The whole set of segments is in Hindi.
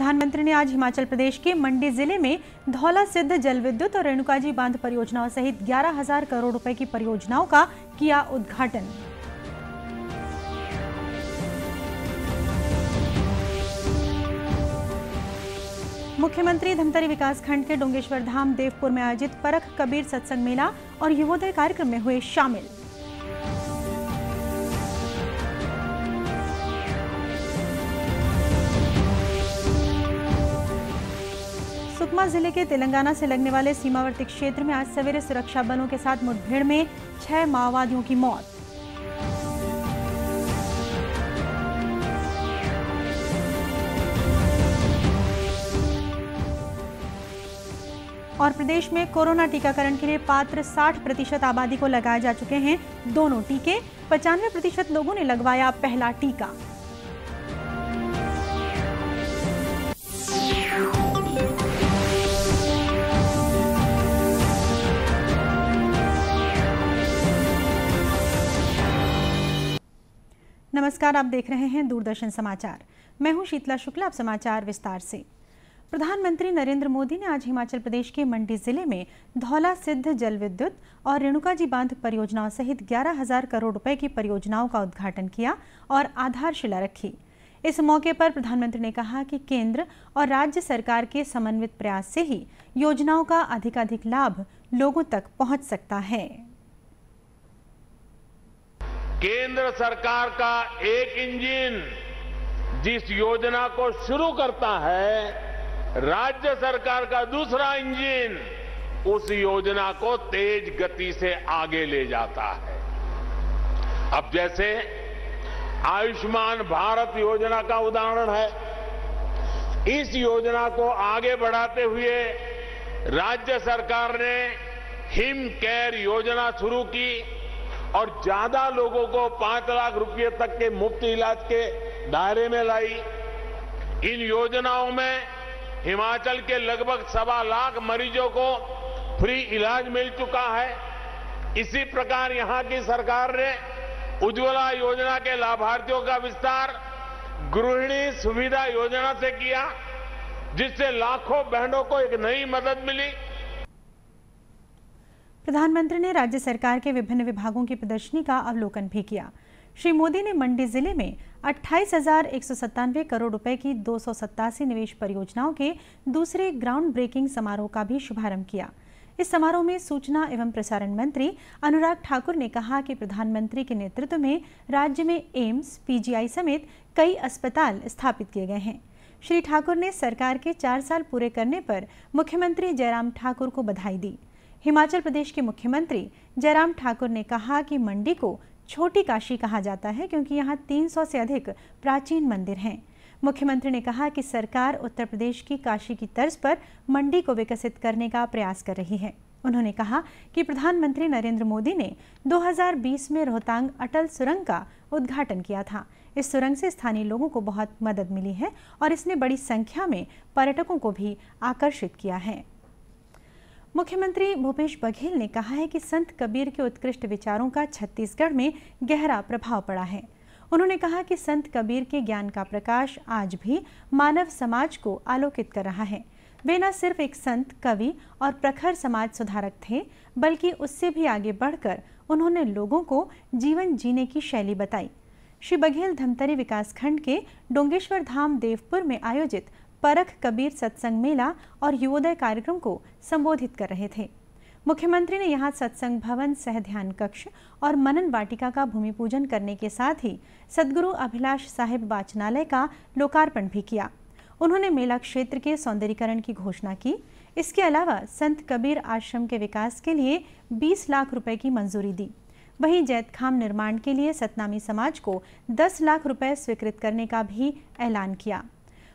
प्रधानमंत्री ने आज हिमाचल प्रदेश के मंडी जिले में धौला सिद्ध जल विद्युत और रेणुकाजी बांध परियोजनाओं सहित 11,000 करोड़ रुपए की परियोजनाओं का किया उद्घाटन। मुख्यमंत्री धमतरी विकासखंड के डोंगेश्वर धाम देवपुर में आयोजित परख कबीर सत्संग मेला और युवोदय कार्यक्रम में हुए शामिल। सुकमा जिले के तेलंगाना से लगने वाले सीमावर्ती क्षेत्र में आज सवेरे सुरक्षा बलों के साथ मुठभेड़ में 6 माओवादियों की मौत। और प्रदेश में कोरोना टीकाकरण के लिए पात्र 60% आबादी को लगाए जा चुके हैं दोनों टीके। 95% लोगों ने लगवाया पहला टीका। नमस्कार, आप देख रहे हैं दूरदर्शन समाचार। मैं हूं शीतला शुक्ला। अब समाचार विस्तार से। प्रधानमंत्री नरेंद्र मोदी ने आज हिमाचल प्रदेश के मंडी जिले में धौला सिद्ध जल विद्युत और रेणुकाजी बांध परियोजनाओं सहित 11,000 करोड़ रुपए की परियोजनाओं का उद्घाटन किया और आधारशिला रखी। इस मौके पर प्रधानमंत्री ने कहा कि केंद्र और राज्य सरकार के समन्वित प्रयास से ही योजनाओं का अधिकाधिक लाभ लोगों तक पहुंच सकता है। केंद्र सरकार का एक इंजन जिस योजना को शुरू करता है, राज्य सरकार का दूसरा इंजन उस योजना को तेज गति से आगे ले जाता है। अब जैसे आयुष्मान भारत योजना का उदाहरण है, इस योजना को आगे बढ़ाते हुए राज्य सरकार ने हिम केयर योजना शुरू की और ज्यादा लोगों को 5 लाख रुपए तक के मुफ्त इलाज के दायरे में लाई। इन योजनाओं में हिमाचल के लगभग 1.25 लाख मरीजों को फ्री इलाज मिल चुका है। इसी प्रकार यहां की सरकार ने उज्ज्वला योजना के लाभार्थियों का विस्तार गृहिणी सुविधा योजना से किया, जिससे लाखों बहनों को एक नई मदद मिली। प्रधानमंत्री ने राज्य सरकार के विभिन्न विभागों की प्रदर्शनी का अवलोकन भी किया। श्री मोदी ने मंडी जिले में 28,197 करोड़ रुपए की 287 निवेश परियोजनाओं के दूसरे ग्राउंड ब्रेकिंग समारोह का भी शुभारंभ किया। इस समारोह में सूचना एवं प्रसारण मंत्री अनुराग ठाकुर ने कहा कि प्रधानमंत्री के नेतृत्व में राज्य में एम्स, पीजीआई समेत कई अस्पताल स्थापित किए गए हैं। श्री ठाकुर ने सरकार के 4 साल पूरे करने पर मुख्यमंत्री जयराम ठाकुर को बधाई दी। हिमाचल प्रदेश के मुख्यमंत्री जयराम ठाकुर ने कहा कि मंडी को छोटी काशी कहा जाता है क्योंकि यहाँ 300 से अधिक प्राचीन मंदिर हैं। मुख्यमंत्री ने कहा कि सरकार उत्तर प्रदेश की काशी की तर्ज पर मंडी को विकसित करने का प्रयास कर रही है। उन्होंने कहा कि प्रधानमंत्री नरेंद्र मोदी ने 2020 में रोहतांग अटल सुरंग का उद्घाटन किया था। इस सुरंग से स्थानीय लोगों को बहुत मदद मिली है और इसने बड़ी संख्या में पर्यटकों को भी आकर्षित किया है। मुख्यमंत्री भूपेश बघेल ने कहा है कि संत कबीर के उत्कृष्ट विचारों का छत्तीसगढ़ में गहरा प्रभाव पड़ा है। उन्होंने कहा कि संत कबीर के ज्ञान का प्रकाश आज भी मानव समाज को आलोकित कर रहा है। वे न सिर्फ एक संत, कवि और प्रखर समाज सुधारक थे, बल्कि उससे भी आगे बढ़कर उन्होंने लोगों को जीवन जीने की शैली बताई। श्री बघेल धमतरी विकासखंड के डोंगेश्वर धाम देवपुर में आयोजित परख कबीर सत्संग मेला और युवोदय कार्यक्रम को संबोधित कर रहे थे। मुख्यमंत्री ने यहां सत्संग भवन, सह ध्यान कक्ष और मनन वाटिका का भूमि पूजन करने के साथ ही सदगुरु अभिलाष साहिब वाचनालय का लोकार्पण भी किया। उन्होंने मेला क्षेत्र के सौंदर्यीकरण की घोषणा की। इसके अलावा संत कबीर आश्रम के विकास के लिए 20 लाख रुपए की मंजूरी दी। वहीं जैतखाम निर्माण के लिए सतनामी समाज को 10 लाख रुपए स्वीकृत करने का भी ऐलान किया।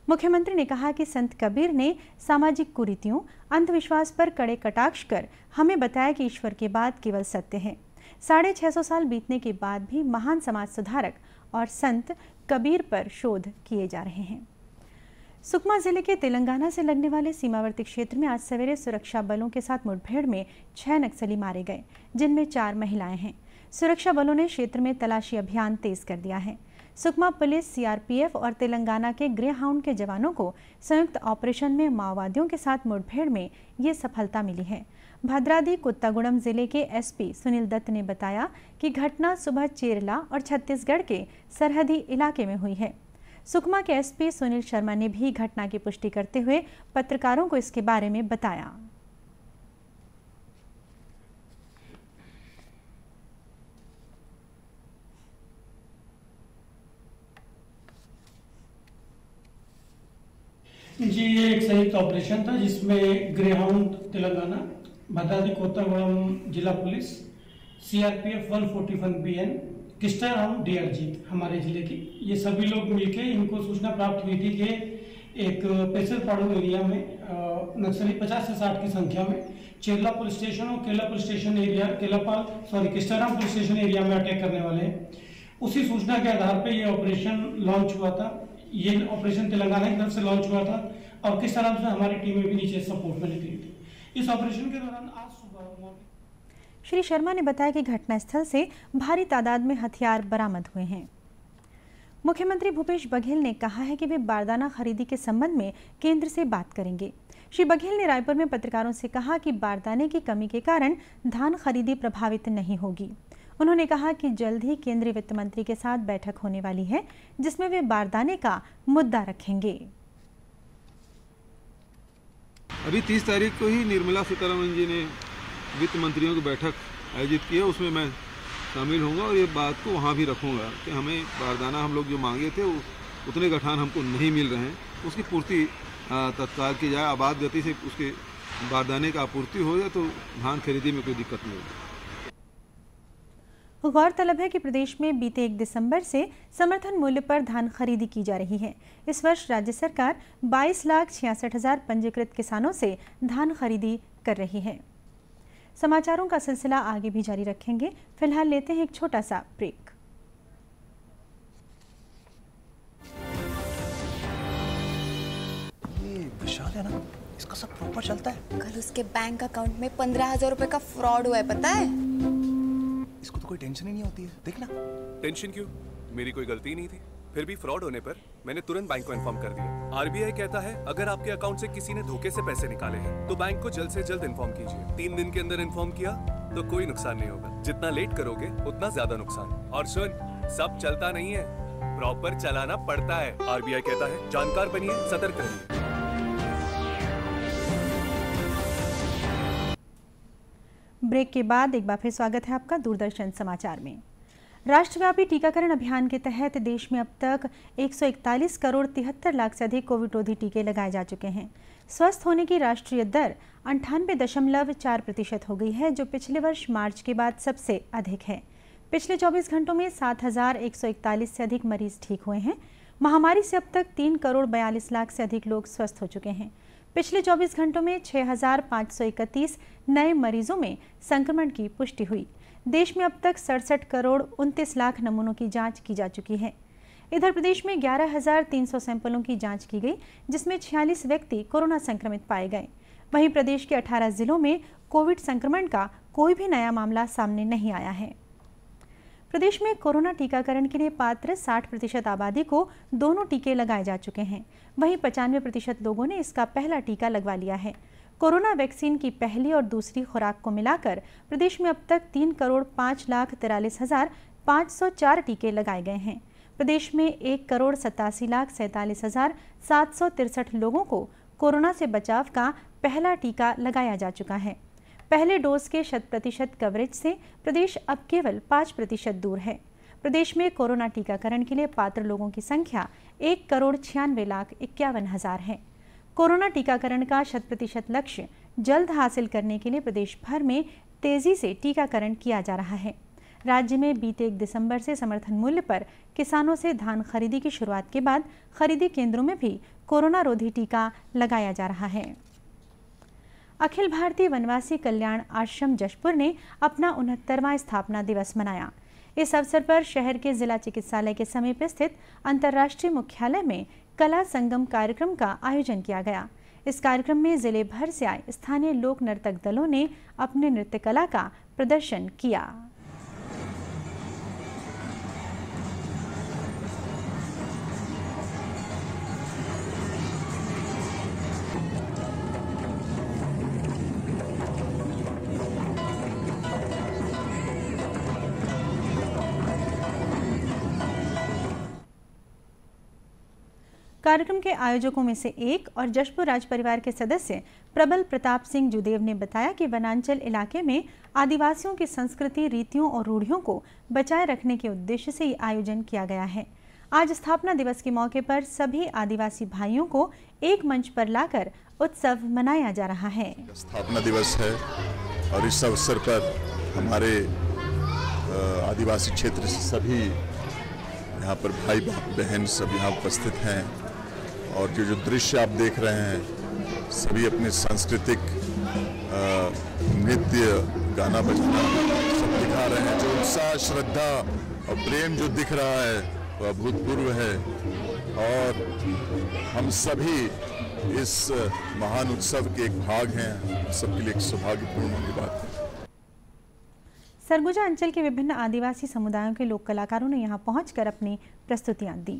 मुख्यमंत्री ने कहा कि संत कबीर ने सामाजिक कुरीतियों, अंधविश्वास पर कड़े कटाक्ष कर हमें बताया कि ईश्वर के बाद केवल सत्य है। 650 साल बीतने के बाद भी महान समाज सुधारक और संत कबीर पर शोध किए जा रहे हैं। सुकमा जिले के तेलंगाना से लगने वाले सीमावर्ती क्षेत्र में आज सवेरे सुरक्षा बलों के साथ मुठभेड़ में 6 नक्सली मारे गए, जिनमें 4 महिलाएं हैं। सुरक्षा बलों ने क्षेत्र में तलाशी अभियान तेज कर दिया है। सुकमा पुलिस, सीआरपीएफ और तेलंगाना के ग्रेहाउंड के जवानों को संयुक्त ऑपरेशन में माओवादियों के साथ मुठभेड़ में ये सफलता मिली है। भद्राद्री कोत्तागुड़म जिले के एसपी सुनील दत्त ने बताया कि घटना सुबह चेरला और छत्तीसगढ़ के सरहदी इलाके में हुई है। सुकमा के एसपी सुनील शर्मा ने भी घटना की पुष्टि करते हुए पत्रकारों को इसके बारे में बताया। जी, ये एक संयुक्त ऑपरेशन था जिसमें ग्रेहाउंड तेलंगाना, भद्राद्री कोत्तागुड़म जिला police, CRPF 141 BN, Kistaram DRG हमारे जिले की, ये सभी लोग मिलके इनको सूचना प्राप्त हुई थी कि एक पेसरपाड़ू एरिया में नक्सली 50 से 60 की संख्या में चेरला पुलिस स्टेशन और केला police station area Kistaram police station area में अटैक करने वाले हैं। उसी सूचना के आधार पर यह ऑपरेशन लॉन्च हुआ था। ये ऑपरेशन तेलंगाना की तरफ से लॉन्च हुआ था और किस तरह से हमारी टीमें भी नीचे सपोर्ट में निकली थी। इस ऑपरेशन के दौरान आज सुबह श्री शर्मा ने बताया कि घटनास्थल से भारी तादाद में हथियार बरामद हुए हैं। मुख्यमंत्री भूपेश बघेल ने कहा है कि वे बारदाना खरीदी के संबंध में केंद्र से बात करेंगे। श्री बघेल ने रायपुर में पत्रकारों से कहा कि बारदाने की कमी के कारण धान खरीदी प्रभावित नहीं होगी। उन्होंने कहा कि जल्द ही केंद्रीय वित्त मंत्री के साथ बैठक होने वाली है जिसमें वे बारदाने का मुद्दा रखेंगे। अभी 30 तारीख को ही निर्मला सीतारमण जी ने वित्त मंत्रियों की बैठक आयोजित की है, उसमें मैं शामिल होऊंगा और ये बात को वहाँ भी रखूंगा कि हमें बारदाना हम लोग जो मांगे थे उतने गठान हमको नहीं मिल रहे हैं, उसकी पूर्ति तत्काल की जाए, आबाद गति से उसके बारदाने का आपूर्ति हो जाए तो धान खरीदी में कोई दिक्कत नहीं होगी। गौरतलब है कि प्रदेश में बीते 1 दिसंबर से समर्थन मूल्य पर धान खरीदी की जा रही है। इस वर्ष राज्य सरकार 22,66,000 पंजीकृत किसानों से धान खरीदी कर रही है। समाचारों का सिलसिला आगे भी जारी रखेंगे। फिलहाल लेते हैं एक छोटा सा ब्रेक। ये विशाल है ना, इसका सब प्रॉपर चलता है। कल उसके बैंक अकाउंट में 15,000 रुपए का फ्रॉड हुआ है, पता है? इसको तो कोई टेंशन ही नहीं होती है, देखना। टेंशन क्यों? मेरी कोई गलती नहीं थी। फिर भी फ्रॉड होने पर मैंने तुरंत बैंक को इन्फॉर्म कर दिया। आरबीआई कहता है अगर आपके अकाउंट से किसी ने धोखे से पैसे निकाले हैं तो बैंक को जल्द से जल्द इन्फॉर्म कीजिए। 3 दिन के अंदर इन्फॉर्म किया तो कोई नुकसान नहीं होगा, जितना लेट करोगे उतना ज्यादा नुकसान। और सुन, सब चलता नहीं है, प्रॉपर चलाना पड़ता है। आरबीआई कहता है जानकार बनिए, सतर्क रहिए। ब्रेक के बाद एक बार फिर स्वागत है आपका दूरदर्शन समाचार में। राष्ट्रव्यापी टीकाकरण अभियान के तहत देश में अब तक 141 करोड़ 73 लाख से अधिक कोविड रोधी टीके लगाए जा चुके हैं। स्वस्थ होने की राष्ट्रीय दर 98.4% हो गई है, जो पिछले वर्ष मार्च के बाद सबसे अधिक है। पिछले 24 घंटों में 7,141 से अधिक मरीज ठीक हुए हैं। महामारी से अब तक 3 करोड़ 42 लाख से अधिक लोग स्वस्थ हो चुके हैं। पिछले 24 घंटों में 6,531 नए मरीजों में संक्रमण की पुष्टि हुई। देश में अब तक 67 करोड़ 29 लाख नमूनों की जांच की जा चुकी है। इधर प्रदेश में 11,300 सैंपलों की जांच की गई, जिसमें 46 व्यक्ति कोरोना संक्रमित पाए गए। वहीं प्रदेश के 18 जिलों में कोविड संक्रमण का कोई भी नया मामला सामने नहीं आया है। प्रदेश में कोरोना टीकाकरण के लिए पात्र 60% आबादी को दोनों टीके लगाए जा चुके हैं। वहीं 95% लोगों ने इसका पहला टीका लगवा लिया है। कोरोना वैक्सीन की पहली और दूसरी खुराक को मिलाकर प्रदेश में अब तक 3 करोड़ 5,43,504 टीके लगाए गए हैं। प्रदेश में 1 करोड़ 87,47,763 लोगों को कोरोना से बचाव का पहला टीका लगाया जा चुका है। पहले डोज के 100% कवरेज से प्रदेश अब केवल 5% दूर है। प्रदेश में कोरोना टीकाकरण के लिए पात्र लोगों की संख्या 1 करोड़ 96,51,000 है। कोरोना टीकाकरण का 100% लक्ष्य जल्द हासिल करने के लिए प्रदेश भर में तेजी से टीकाकरण किया जा रहा है। राज्य में बीते 1 दिसंबर से समर्थन मूल्य पर किसानों से धान खरीदी की शुरुआत के बाद खरीदी केंद्रों में भी कोरोना रोधी टीका लगाया जा रहा है। अखिल भारतीय वनवासी कल्याण आश्रम जशपुर ने अपना 69वां स्थापना दिवस मनाया। इस अवसर पर शहर के जिला चिकित्सालय के समीप स्थित अंतर्राष्ट्रीय मुख्यालय में कला संगम कार्यक्रम का आयोजन किया गया। इस कार्यक्रम में जिले भर से आए स्थानीय लोक नर्तक दलों ने अपने नृत्य कला का प्रदर्शन किया। कार्यक्रम के आयोजकों में से एक और जशपुर राज परिवार के सदस्य प्रबल प्रताप सिंह जुदेव ने बताया कि वनांचल इलाके में आदिवासियों की संस्कृति, रीतियों और रूढ़ियों को बचाए रखने के उद्देश्य से ये आयोजन किया गया है। आज स्थापना दिवस के मौके पर सभी आदिवासी भाइयों को एक मंच पर लाकर उत्सव मनाया जा रहा है। स्थापना दिवस है और इस अवसर पर हमारे आदिवासी क्षेत्र से सभी यहाँ पर भाई बहन सब यहाँ उपस्थित हैं और जो दृश्य आप देख रहे हैं सभी अपने सांस्कृतिक नृत्य, गाना बजाना सब दिखा रहे हैं। जो उत्साह, श्रद्धा और प्रेम जो दिख रहा है वो अभूतपूर्व है और हम सभी इस महान उत्सव के एक भाग हैं। सबके लिए एक सौभाग्यपूर्ण की बात है। सरगुजा अंचल के विभिन्न आदिवासी समुदायों के लोक कलाकारों ने यहां पहुंचकर अपनी प्रस्तुतियां दी।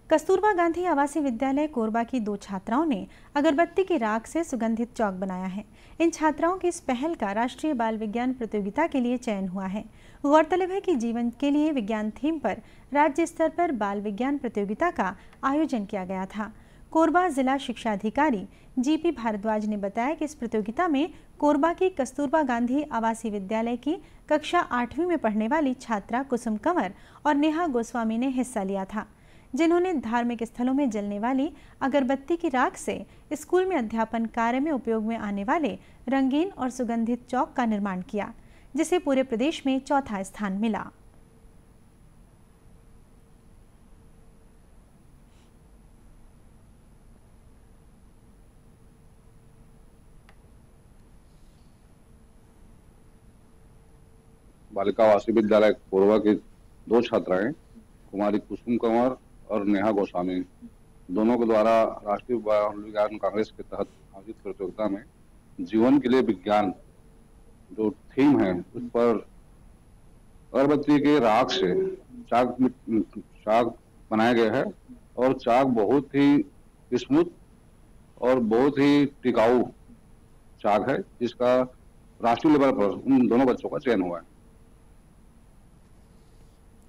कस्तूरबा गांधी आवासीय विद्यालय कोरबा की 2 छात्राओं ने अगरबत्ती की राख से सुगंधित चौक बनाया है। इन छात्राओं की इस पहल का राष्ट्रीय बाल विज्ञान प्रतियोगिता के लिए चयन हुआ है। गौरतलब है कि जीवन के लिए विज्ञान थीम पर राज्य स्तर पर बाल विज्ञान प्रतियोगिता का आयोजन किया गया था। कोरबा जिला शिक्षा अधिकारी जीपी भारद्वाज ने बताया कि इस प्रतियोगिता में कोरबा की कस्तूरबा गांधी आवासीय विद्यालय की कक्षा 8वीं में पढ़ने वाली छात्रा कुसुम कंवर और नेहा गोस्वामी ने हिस्सा लिया था, जिन्होंने धार्मिक स्थलों में जलने वाली अगरबत्ती की राख से स्कूल में अध्यापन कार्य में उपयोग में आने वाले रंगीन और सुगंधित चौक का निर्माण किया, जिसे पूरे प्रदेश में चौथा स्थान मिला। बालिका आवासीय विद्यालय कोरबा की 2 छात्राएं कुमारी कुसुम कंवर और नेहा गोस्वामी दोनों के द्वारा राष्ट्रीय बाल विज्ञान कांग्रेस के तहत आयोजित प्रतियोगिता में जीवन के लिए विज्ञान जो थीम है उस पर अगरबत्ती के राख से चाक बनाया गया है और चाक बहुत ही स्मूथ और बहुत ही टिकाऊ चाक है, जिसका राष्ट्रीय लेवल पर उन दोनों बच्चों का चयन हुआ है।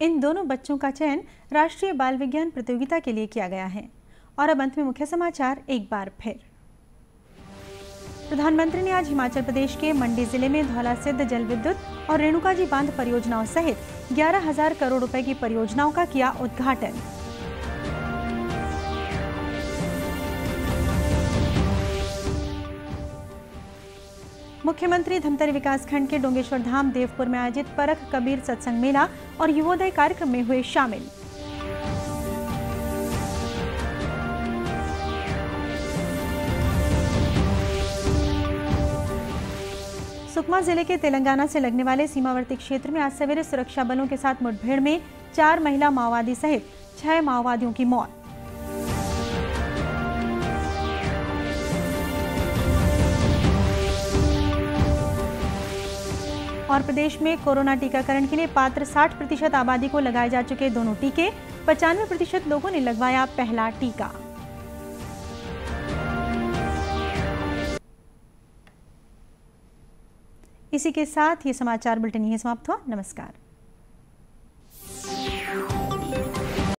इन दोनों बच्चों का चयन राष्ट्रीय बाल विज्ञान प्रतियोगिता के लिए किया गया है। और अब अंत में मुख्य समाचार एक बार फिर। प्रधानमंत्री ने आज हिमाचल प्रदेश के मंडी जिले में धौलासिद्ध जल विद्युत और रेणुकाजी बांध परियोजनाओं सहित 11,000 करोड़ रुपए की परियोजनाओं का किया उद्घाटन। मुख्यमंत्री धमतरी विकासखंड के डोंगेश्वर धाम देवपुर में आयोजित परख कबीर सत्संग मेला और युवोदय कार्यक्रम में हुए शामिल। सुकमा जिले के तेलंगाना से लगने वाले सीमावर्ती क्षेत्र में आज सवेरे सुरक्षा बलों के साथ मुठभेड़ में 4 महिला माओवादी सहित 6 माओवादियों की मौत। और प्रदेश में कोरोना टीकाकरण के लिए पात्र 60% आबादी को लगाए जा चुके दोनों टीके, 95% लोगों ने लगवाया पहला टीका। इसी के साथ ये समाचार बुलेटिन यहीं समाप्त हुआ। नमस्कार।